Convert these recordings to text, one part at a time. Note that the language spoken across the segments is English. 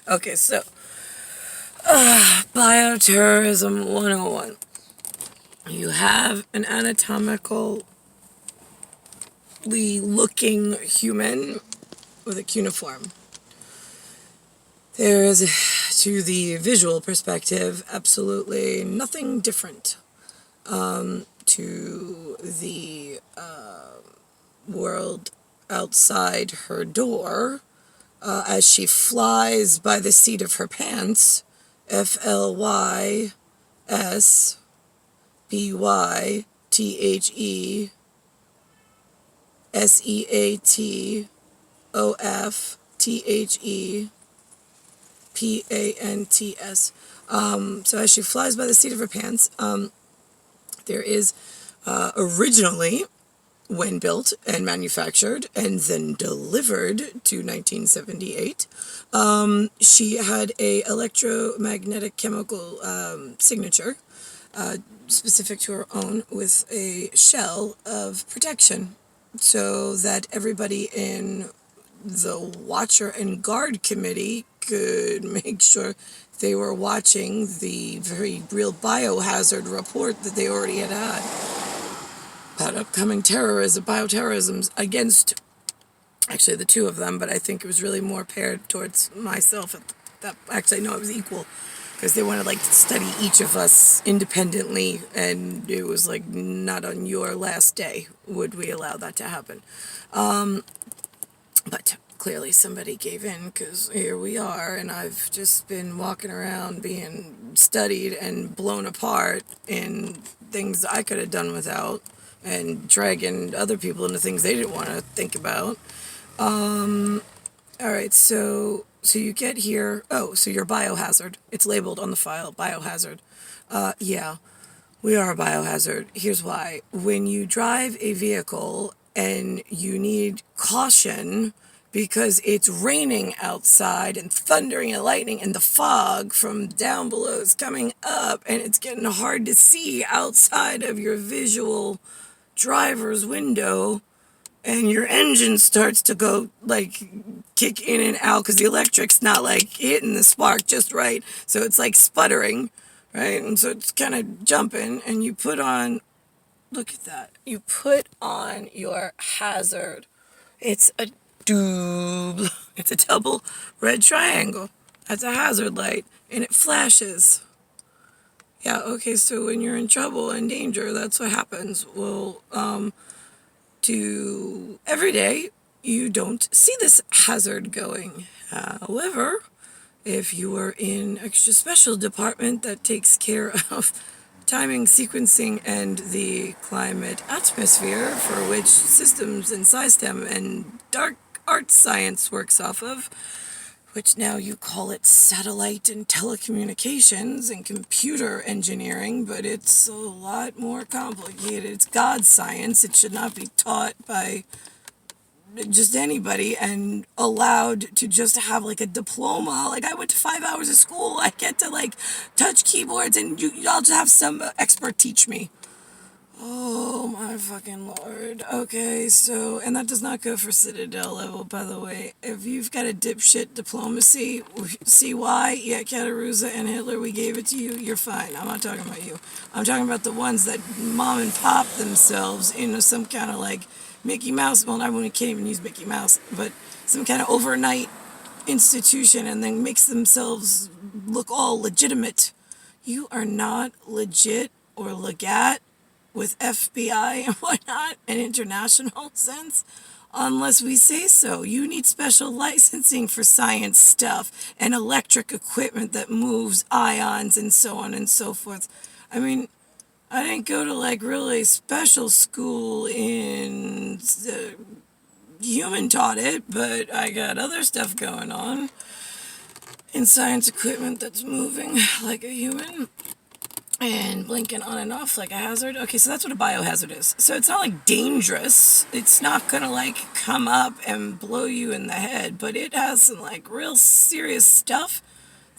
Okay, so bioterrorism 101. You have an anatomically looking human with a cuneiform. There is, to the visual perspective, absolutely nothing different to the world outside her door as she flies by the seat of her pants. FLYBYTHESEATOFPANTS. So as she flies by the seat of her pants, there is originally, when built and manufactured and then delivered to 1978, she had a electromagnetic chemical signature specific to her own, with a shell of protection, so that everybody in the Watcher and Guard Committee could make sure they were watching the very real biohazard report that they already had about upcoming bioterrorisms against, actually, the two of them, but I think it was really more paired towards myself. Actually, no, it was equal, because they wanted to study each of us independently, and it was not on your last day would we allow that to happen. But clearly somebody gave in, because here we are, and I've just been walking around being studied and blown apart in things I could have done without, and dragging other people into things they didn't want to think about. All right, so you get here. Oh, so you're biohazard. It's labeled on the file, biohazard. Yeah, we are a biohazard. Here's why. When you drive a vehicle and you need caution because it's raining outside and thundering and lightning, and the fog from down below is coming up, and it's getting hard to see outside of your visual driver's window, and your engine starts to go kick in and out because the electric's not hitting the spark just right, so it's sputtering, right? And so it's kind of jumping, and you put on, look at that, you put on your hazard. It's a double, it's a double red triangle. That's a hazard light, and it flashes. Yeah, okay, so when you're in trouble and danger, that's what happens. Well, every day, you don't see this hazard going. However, if you are in extra special department that takes care of timing, sequencing, and the climate atmosphere, for which systems and SciSTEM and dark art science works off of, which now you call it satellite and telecommunications and computer engineering, but it's a lot more complicated. It's God science. It should not be taught by just anybody and allowed to just have a diploma. I went to 5 hours of school. I get to touch keyboards, and I'll just have some expert teach me. Oh my fucking lord. Okay, so, and that does not go for Citadel level, by the way. If you've got a dipshit diplomacy, CY, yeah, Kataruza and Hitler, we gave it to you, you're fine. I'm not talking about you. I'm talking about the ones that mom and pop themselves into some kind of Mickey Mouse, well, I can't even use Mickey Mouse, but some kind of overnight institution, and then makes themselves look all legitimate. You are not legit or legat with FBI and whatnot in international sense, unless we say so. You need special licensing for science stuff and electric equipment that moves ions and so on and so forth. I mean, I didn't go to really special school in human taught it, but I got other stuff going on in science equipment that's moving like a human and blinking on and off like a hazard. Okay, so that's what a biohazard is. So it's not dangerous. It's not gonna come up and blow you in the head, but it has some real serious stuff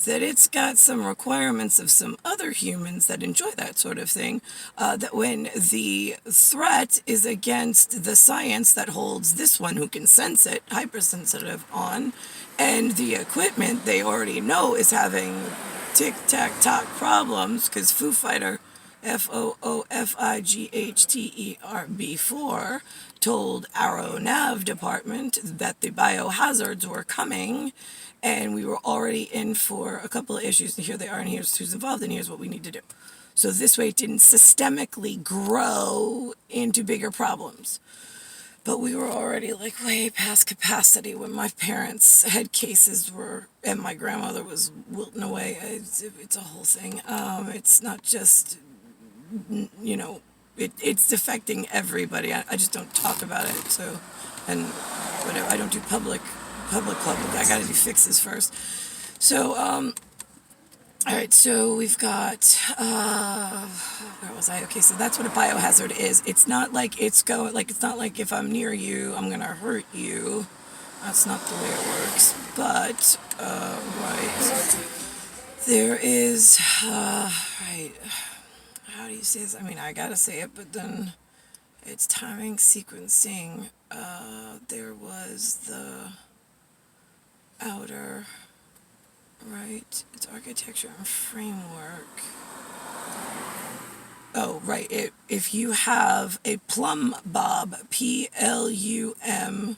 that it's got some requirements of some other humans that enjoy that sort of thing, that when the threat is against the science that holds this one who can sense it, hypersensitive on, And the equipment they already know is having tic-tac-toc problems because Foo Fighter, FOOFIGHTERB4, told Aeronav department that the biohazards were coming, and we were already in for a couple of issues, and here they are, and here's who's involved, and here's what we need to do. So this way it didn't systemically grow into bigger problems. But we were already like way past capacity when my parents' head cases were, and my grandmother was wilting away. It's a whole thing. It's not just, it's affecting everybody. I just don't talk about it. So, and whatever, I don't do public club. I got to do fixes first. So, all right, so we've got, where was I? Okay, so that's what a biohazard is. It's not like it's not like if I'm near you, I'm going to hurt you. That's not the way it works. But, right, there is, right, how do you say this? I mean, I got to say it, but then it's timing sequencing. There was the outer... Right, it's architecture and framework. Oh, right, if you have a plumb bob, PLUMB,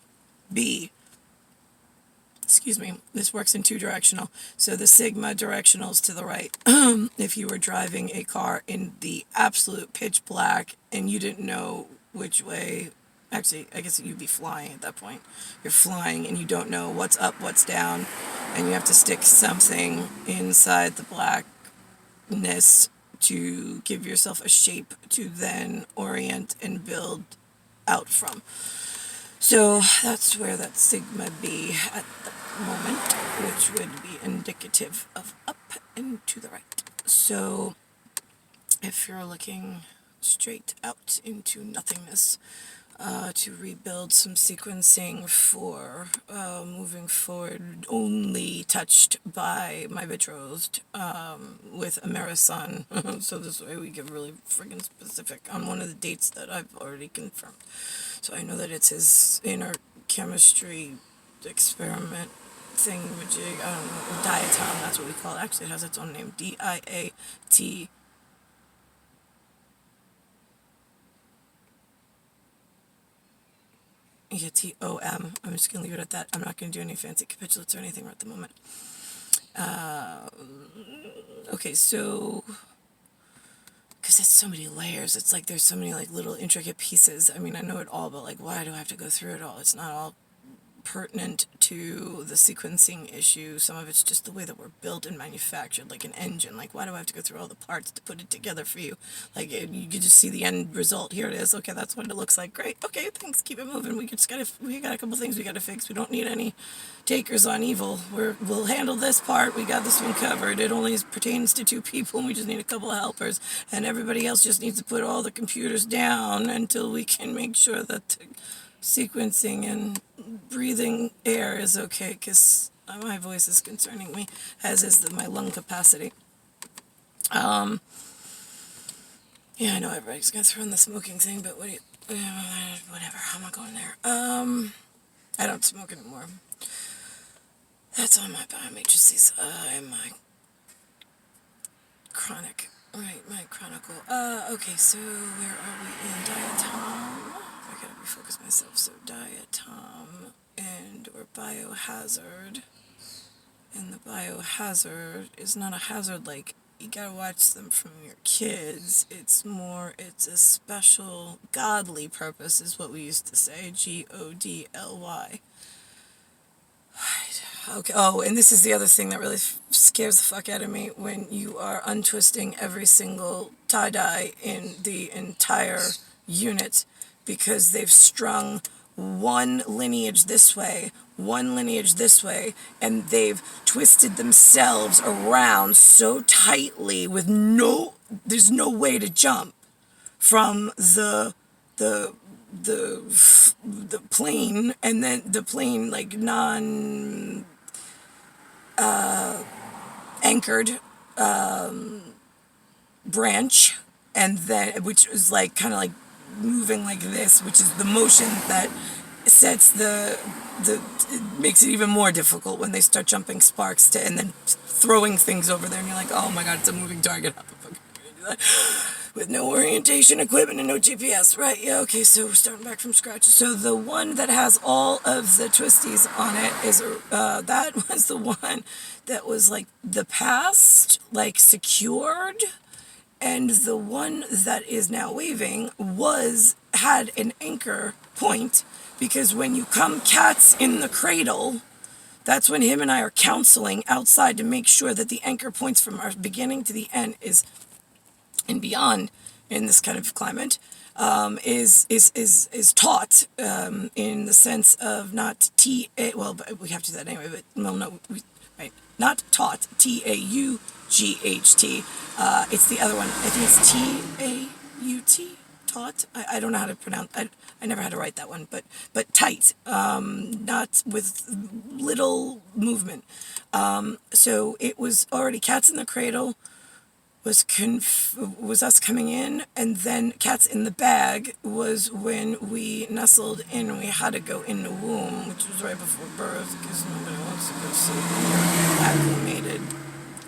excuse me, this works in two directional. So the sigma directional's to the right. If you were driving a car in the absolute pitch black and you didn't know which way, actually, I guess you'd be flying at that point. You're flying and you don't know what's up, what's down, and you have to stick something inside the blackness to give yourself a shape to then orient and build out from. So that's where that sigma be at the moment, which would be indicative of up and to the right. So if you're looking straight out into nothingness, to rebuild some sequencing for moving forward, only touched by my betrothed with Amerisun. So this way we get really friggin' specific on one of the dates that I've already confirmed. So I know that it's his inner chemistry experiment thingamajig, I don't know, diatom, that's what we call it. Actually, it has its own name, DIAT. Yeah, TOM. I'm just going to leave it at that. I'm not going to do any fancy capitulates or anything right at the moment. Okay, so... Because it's so many layers. It's like there's so many like little intricate pieces. I mean, I know it all, but like, why do I have to go through it all? It's not all pertinent to the sequencing issue. Some of it's just the way that we're built and manufactured, like an engine. Like, why do I have to go through all the parts to put it together for you? Like, you could just see the end result. Here it is. Okay, that's what it looks like. Great. Okay, thanks. Keep it moving. We got a couple things we got to fix. We don't need any takers on evil. We'll handle this part. We got this one covered. It only pertains to 2 people, and we just need a couple of helpers. And everybody else just needs to put all the computers down until we can make sure that the sequencing and breathing air is okay, because my voice is concerning me, as is my lung capacity. Yeah, I know everybody's gonna throw in the smoking thing, but whatever, I'm not going there. I don't smoke anymore. That's on my biomatrices, and my chronic, right, my chronicle. Okay, so where are we in diatom? I gotta refocus myself. So diatom, and or biohazard. And the biohazard is not a hazard like you gotta watch them from your kids. It's a special godly purpose is what we used to say. GODLY. Right. Okay. Oh, and this is the other thing that really scares the fuck out of me when you are untwisting every single tie-dye in the entire unit because they've strung one lineage this way, and they've twisted themselves around so tightly with there's no way to jump from the plane, and then the plane like non anchored branch, and then which is like kind of like moving like this, which is the motion that sets it makes it even more difficult when they start jumping sparks and then throwing things over there, and you're like, oh my god, it's a moving target. How the fuck are you gonna do that? With no orientation equipment and no GPS, right? Yeah, okay, so we're starting back from scratch. So the one that has all of the twisties on it is, that was the one that was like the past, like secured, and the one that is now waving had an anchor point, because when you come cats in the cradle, that's when him and I are counseling outside to make sure that the anchor points from our beginning to the end is, and beyond in this kind of climate, is taught, in the sense of not well, but we have to do that anyway, but well, no, right, not taught, TAUGHT. It's the other one. I think it's TAUT, taught. I don't know how to pronounce. I never had to write that one, but tight, not with little movement. So it was already cats in the cradle. Was us coming in, and then cats in the bag was when we nestled in and we had to go in the womb, which was right before birth, because nobody wants to go sit in your acclimated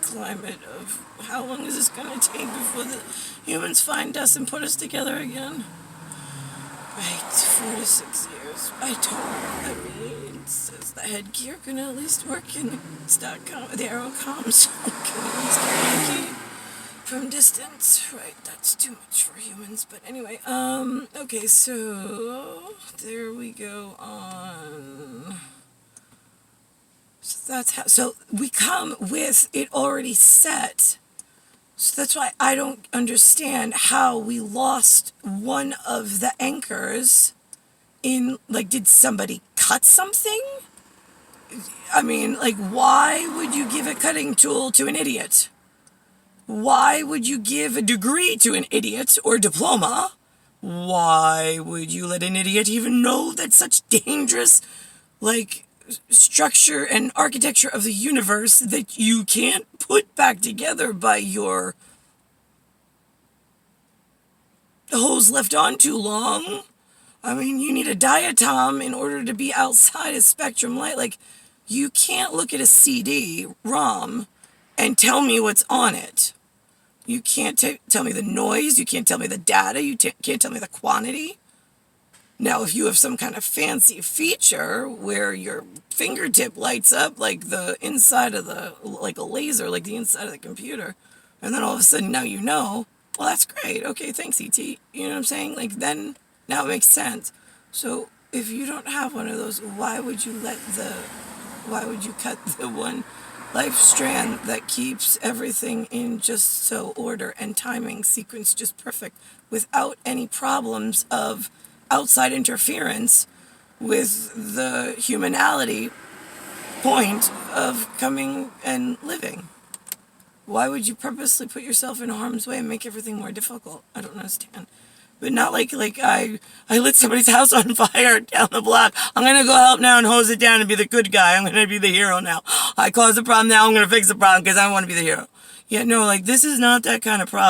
climate of how long is this going to take before the humans find us and put us together again. Right, 4 to 6 years. I mean, it says the headgear can at least work in the Aeronav, from distance, right? That's too much for humans, but anyway, okay, so there we go on. So that's how. So we come with it already set. So that's why I don't understand how we lost one of the anchors in, like, did somebody cut something? I mean, like, why would you give a cutting tool to an idiot? Why would you give a degree to an idiot or diploma? Why would you let an idiot even know that such dangerous, like, structure and architecture of the universe that you can't put back together by your hose left on too long? I mean, you need a diatom in order to be outside of spectrum light. Like, you can't look at a CD-ROM and tell me what's on it. You can't tell me the noise. You can't tell me the data. You can't tell me the quantity. Now, if you have some kind of fancy feature where your fingertip lights up like the inside of like a laser, like the inside of the computer, and then all of a sudden now you know, well, that's great. Okay, thanks, E.T. You know what I'm saying? Like, then now it makes sense. So if you don't have one of those, why would you cut the one life strand that keeps everything in just so order and timing sequence just perfect without any problems of outside interference with the humanality point of coming and living? Why would you purposely put yourself in harm's way and make everything more difficult? I don't understand. But not like I lit somebody's house on fire down the block. I'm going to go help now and hose it down and be the good guy. I'm going to be the hero now. I caused the problem, now I'm going to fix the problem because I want to be the hero. Yeah, no, like, this is not that kind of problem.